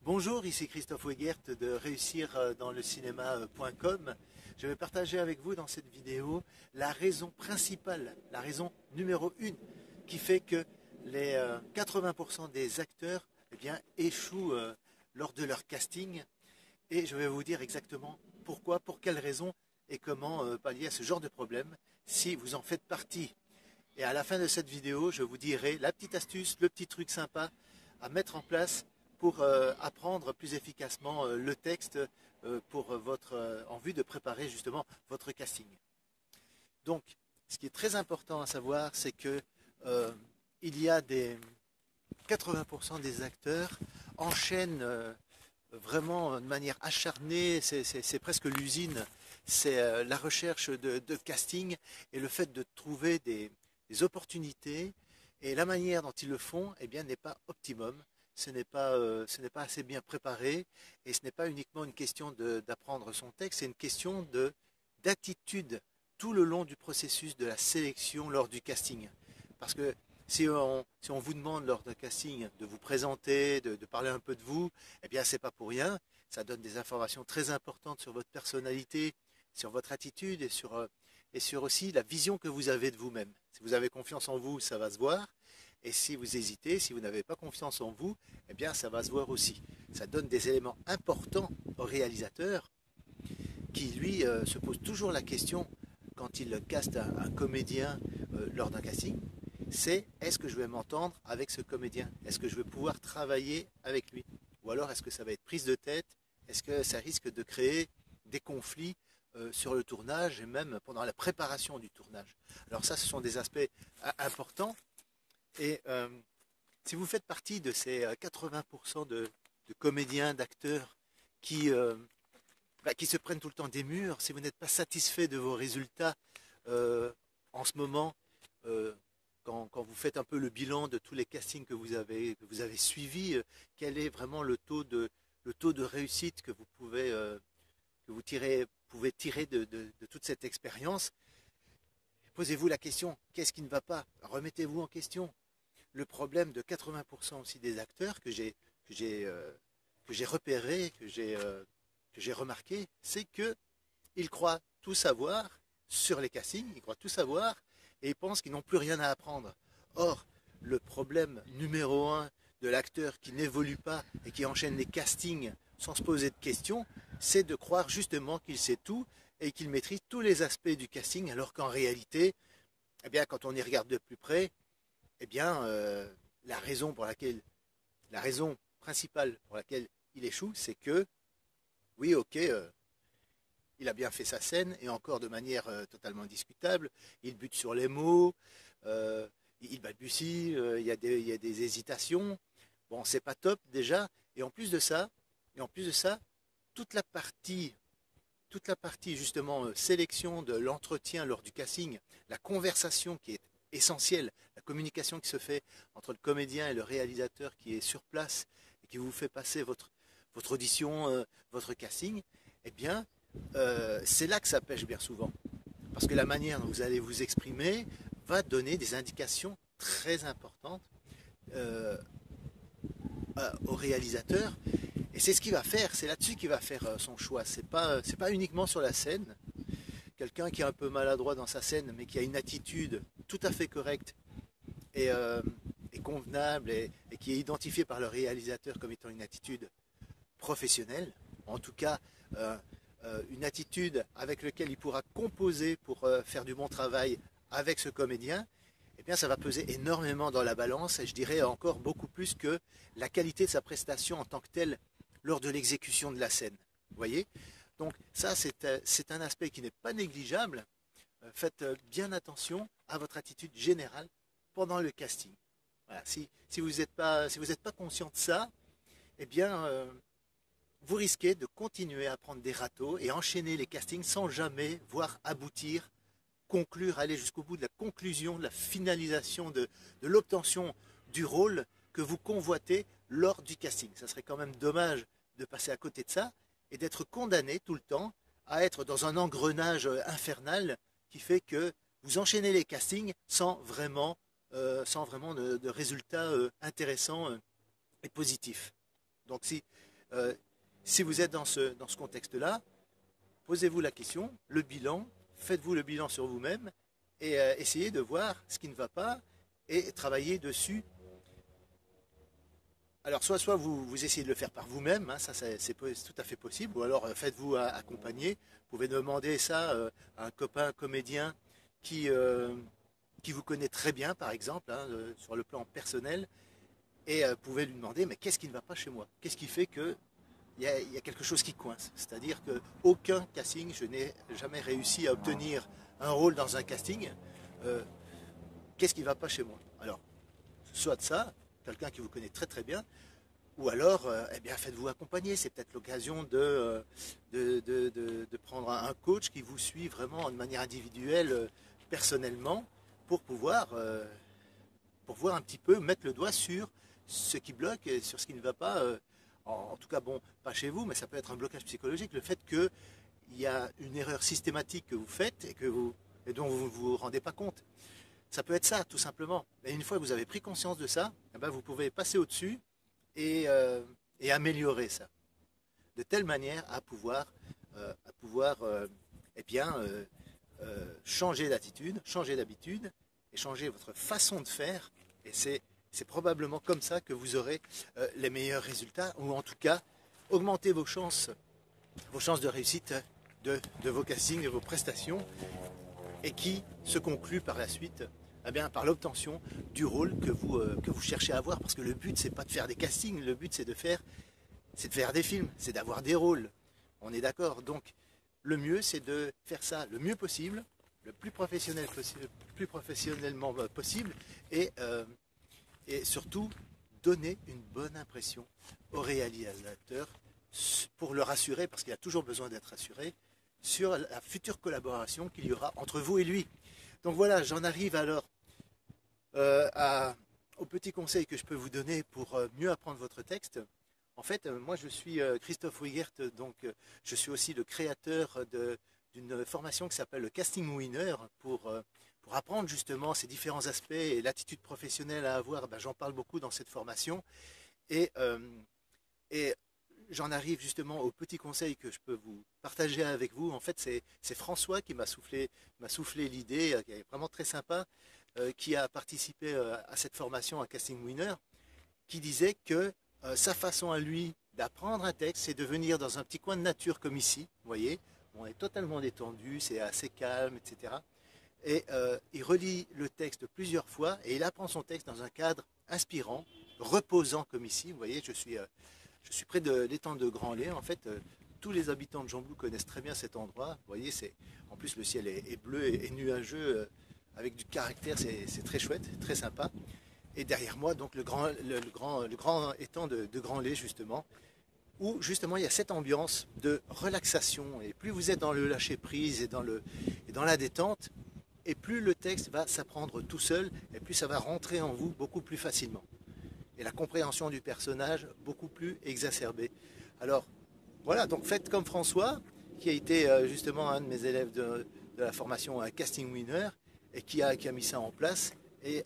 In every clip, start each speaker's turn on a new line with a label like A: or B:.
A: Bonjour, ici Christophe Weghert de réussirdanslecinema.com. Je vais partager avec vous dans cette vidéo la raison principale, la raison numéro 1 qui fait que les 80% des acteurs échouent lors de leur casting. Et je vais vous dire exactement pourquoi, pour quelles raisons et comment pallier à ce genre de problème si vous en faites partie. Et à la fin de cette vidéo, je vous dirai la petite astuce, le petit truc sympa à mettre en place pour apprendre plus efficacement le texte en vue de préparer justement votre casting. Donc, ce qui est très important à savoir, c'est que il y a 80% des acteurs enchaînent vraiment de manière acharnée, c'est presque l'usine, c'est la recherche de casting et le fait de trouver des opportunités, et la manière dont ils le font n'est pas optimum. Ce n'est pas assez bien préparé, et ce n'est pas uniquement une question d'apprendre son texte, c'est une question d'attitude tout le long du processus de la sélection lors du casting. Parce que si on vous demande lors d'un casting de vous présenter, de parler un peu de vous, c'est pas pour rien. Ça donne des informations très importantes sur votre personnalité, sur votre attitude et sur aussi la vision que vous avez de vous-même. Si vous avez confiance en vous, ça va se voir. Et si vous hésitez, si vous n'avez pas confiance en vous, ça va se voir aussi. Ça donne des éléments importants au réalisateur qui, lui, se pose toujours la question quand il caste un comédien lors d'un casting, c'est: est-ce que je vais m'entendre avec ce comédien? Est-ce que je vais pouvoir travailler avec lui? Ou alors est-ce que ça va être prise de tête? Est-ce que ça risque de créer des conflits sur le tournage et même pendant la préparation du tournage? Alors ça, ce sont des aspects importants. Et si vous faites partie de ces 80% de comédiens, d'acteurs qui se prennent tout le temps des murs, si vous n'êtes pas satisfait de vos résultats en ce moment, quand vous faites un peu le bilan de tous les castings que vous avez suivis, quel est vraiment le taux de réussite que vous pouvez tirer de toute cette expérience? Posez-vous la question: qu'est-ce qui ne va pas? Remettez-vous en question. Le problème de 80% aussi des acteurs que j'ai repéré, que j'ai remarqué, c'est qu'ils croient tout savoir sur les castings, ils croient tout savoir et ils pensent qu'ils n'ont plus rien à apprendre. Or, le problème numéro 1 de l'acteur qui n'évolue pas et qui enchaîne les castings sans se poser de questions, c'est de croire justement qu'il sait tout et qu'il maîtrise tous les aspects du casting, alors qu'en réalité, quand on y regarde de plus près, la raison principale pour laquelle il échoue, c'est que, oui, ok, il a bien fait sa scène, et encore de manière totalement discutable, il bute sur les mots, il balbutie, il y a des hésitations, bon, c'est pas top déjà, et en plus de ça, toute la partie justement sélection de l'entretien lors du casting, la conversation qui est essentielle, la communication qui se fait entre le comédien et le réalisateur qui est sur place et qui vous fait passer votre audition, votre casting, c'est là que ça pêche bien souvent. Parce que la manière dont vous allez vous exprimer va donner des indications très importantes au réalisateur. Et c'est ce qu'il va faire, c'est là-dessus qu'il va faire son choix. C'est pas uniquement sur la scène. Quelqu'un qui est un peu maladroit dans sa scène, mais qui a une attitude tout à fait correcte et convenable, et qui est identifié par le réalisateur comme étant une attitude professionnelle, en tout cas une attitude avec laquelle il pourra composer pour faire du bon travail avec ce comédien, ça va peser énormément dans la balance, et je dirais encore beaucoup plus que la qualité de sa prestation en tant que telle lors de l'exécution de la scène. Vous voyez? Donc ça, c'est un aspect qui n'est pas négligeable. Faites bien attention à votre attitude générale pendant le casting. Voilà. Si vous n'êtes pas conscient de ça, vous risquez de continuer à prendre des râteaux et enchaîner les castings sans jamais voir aboutir, conclure, aller jusqu'au bout de la conclusion, de la finalisation de l'obtention du rôle que vous convoitez lors du casting. Ça serait quand même dommage de passer à côté de ça et d'être condamné tout le temps à être dans un engrenage infernal qui fait que vous enchaînez les castings sans vraiment de résultats intéressants et positifs. Donc Si vous êtes dans ce contexte-là, posez-vous la question, le bilan, faites-vous le bilan sur vous-même et essayez de voir ce qui ne va pas et travaillez dessus. Alors soit vous essayez de le faire par vous-même, hein, ça c'est tout à fait possible, ou alors faites-vous accompagner. Vous pouvez demander ça à un copain comédien qui vous connaît très bien, par exemple, hein, sur le plan personnel, et vous pouvez lui demander, mais qu'est-ce qui ne va pas chez moi? Qu'est-ce qui fait qu'il y a quelque chose qui coince? C'est-à-dire qu'aucun casting, je n'ai jamais réussi à obtenir un rôle dans un casting. Qu'est-ce qui ne va pas chez moi? Alors, soit ça, quelqu'un qui vous connaît très très bien, ou alors, eh bien, faites-vous accompagner. C'est peut-être l'occasion de prendre un coach qui vous suit vraiment de manière individuelle, personnellement, pour pouvoir un petit peu mettre le doigt sur ce qui bloque et sur ce qui ne va pas. En tout cas, bon, pas chez vous, mais ça peut être un blocage psychologique. Le fait qu'il y a une erreur systématique que vous faites et dont vous ne vous rendez pas compte. Ça peut être ça, tout simplement. Et une fois que vous avez pris conscience de ça, eh ben vous pouvez passer au-dessus et améliorer ça. De telle manière à pouvoir eh bien, changer d'attitude, changer d'habitude et changer votre façon de faire. Et c'est probablement comme ça que vous aurez les meilleurs résultats, ou en tout cas, augmenter vos chances de réussite de vos castings, de vos prestations, et qui se conclut par la suite eh bien, par l'obtention du rôle que vous cherchez à avoir. Parce que le but, c'est pas de faire des castings, le but, c'est de faire des films, c'est d'avoir des rôles. On est d'accord. Donc, le mieux, c'est de faire ça le mieux possible, le plus professionnellement possible, et surtout, donner une bonne impression au réalisateur pour le rassurer, parce qu'il a toujours besoin d'être rassuré, sur la future collaboration qu'il y aura entre vous et lui. Donc voilà, j'en arrive alors au petit conseil que je peux vous donner pour mieux apprendre votre texte. En fait, moi je suis Christophe Wiegert, donc je suis aussi le créateur d'une formation qui s'appelle le Casting Winner pour apprendre justement ces différents aspects et l'attitude professionnelle à avoir. Ben, j'en parle beaucoup dans cette formation et j'en arrive justement au petit conseil que je peux vous partager avec vous. En fait, c'est François qui m'a soufflé l'idée, qui est vraiment très sympa, qui a participé à cette formation à Casting Winner, qui disait que sa façon à lui d'apprendre un texte, c'est de venir dans un petit coin de nature comme ici, vous voyez, on est totalement détendu, c'est assez calme, etc. Et il relit le texte plusieurs fois et il apprend son texte dans un cadre inspirant, reposant comme ici. Vous voyez, je suis près de l'étang de Grand-Lay. En fait, tous les habitants de Gembloux connaissent très bien cet endroit. Vous voyez, en plus le ciel est bleu et nuageux, avec du caractère, c'est très chouette, très sympa. Et derrière moi, donc le grand étang de Grand-Lay, justement, où justement il y a cette ambiance de relaxation. Et plus vous êtes dans le lâcher-prise et dans la détente, et plus le texte va s'apprendre tout seul, et plus ça va rentrer en vous beaucoup plus facilement. Et la compréhension du personnage beaucoup plus exacerbée. Alors voilà, donc faites comme François, qui a été justement un de mes élèves de la formation Casting Winner, et qui a mis ça en place, et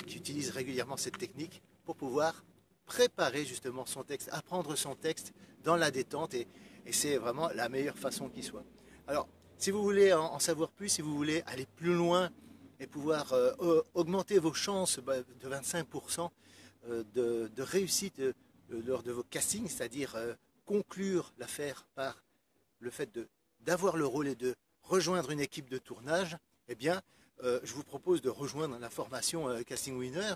A: qui utilise régulièrement cette technique pour pouvoir préparer justement son texte, apprendre son texte dans la détente, et c'est vraiment la meilleure façon qui soit. Alors, si vous voulez en savoir plus, si vous voulez aller plus loin et pouvoir augmenter vos chances de 25% de réussite lors de vos castings, c'est-à-dire conclure l'affaire par le fait d'avoir le rôle et de rejoindre une équipe de tournage, eh bien, je vous propose de rejoindre la formation Casting Winner.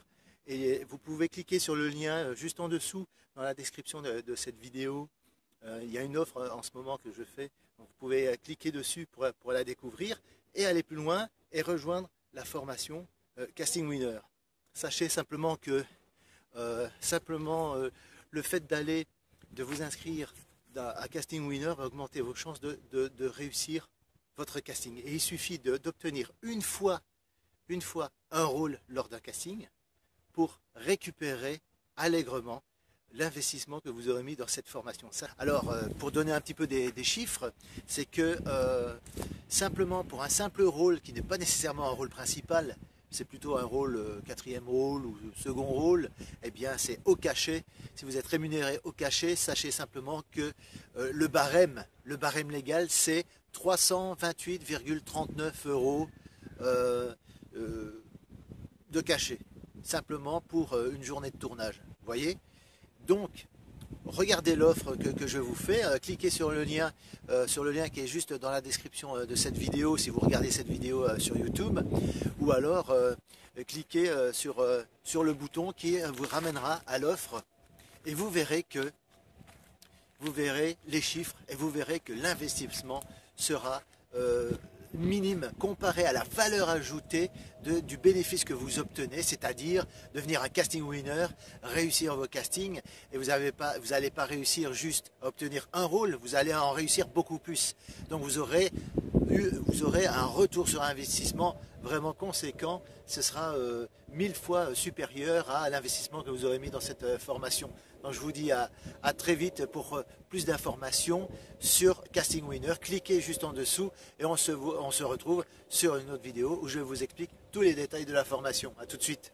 A: Et vous pouvez cliquer sur le lien juste en dessous dans la description de cette vidéo. Il y a une offre en ce moment que je fais. Donc vous pouvez cliquer dessus pour la découvrir et aller plus loin et rejoindre la formation Casting Winner. Sachez simplement que le fait de vous inscrire à Casting Winner va augmenter vos chances de réussir votre casting. Et il suffit d'obtenir une fois un rôle lors d'un casting pour récupérer allègrement l'investissement que vous aurez mis dans cette formation. Alors, pour donner un petit peu des chiffres, c'est que simplement pour un simple rôle qui n'est pas nécessairement un rôle principal, c'est plutôt un rôle quatrième rôle ou second rôle, eh bien c'est au cachet. Si vous êtes rémunéré au cachet, sachez simplement que le barème légal, c'est 328,39 € de cachet, simplement pour une journée de tournage. Vous voyez? Donc, regardez l'offre que je vous fais, cliquez sur le lien qui est juste dans la description de cette vidéo si vous regardez cette vidéo sur YouTube, ou alors cliquez sur le bouton qui vous ramènera à l'offre et vous verrez les chiffres et vous verrez que l'investissement sera minime comparé à la valeur ajoutée du bénéfice que vous obtenez, c'est-à-dire devenir un casting winner, réussir vos castings, et vous n'allez pas réussir juste à obtenir un rôle, vous allez en réussir beaucoup plus. Donc vous aurez un retour sur investissement vraiment conséquent, ce sera 1000 fois supérieur à l'investissement que vous aurez mis dans cette formation. Donc je vous dis à très vite pour plus d'informations sur Casting Winner. Cliquez juste en dessous et on se retrouve sur une autre vidéo où je vous explique tous les détails de la formation. A tout de suite.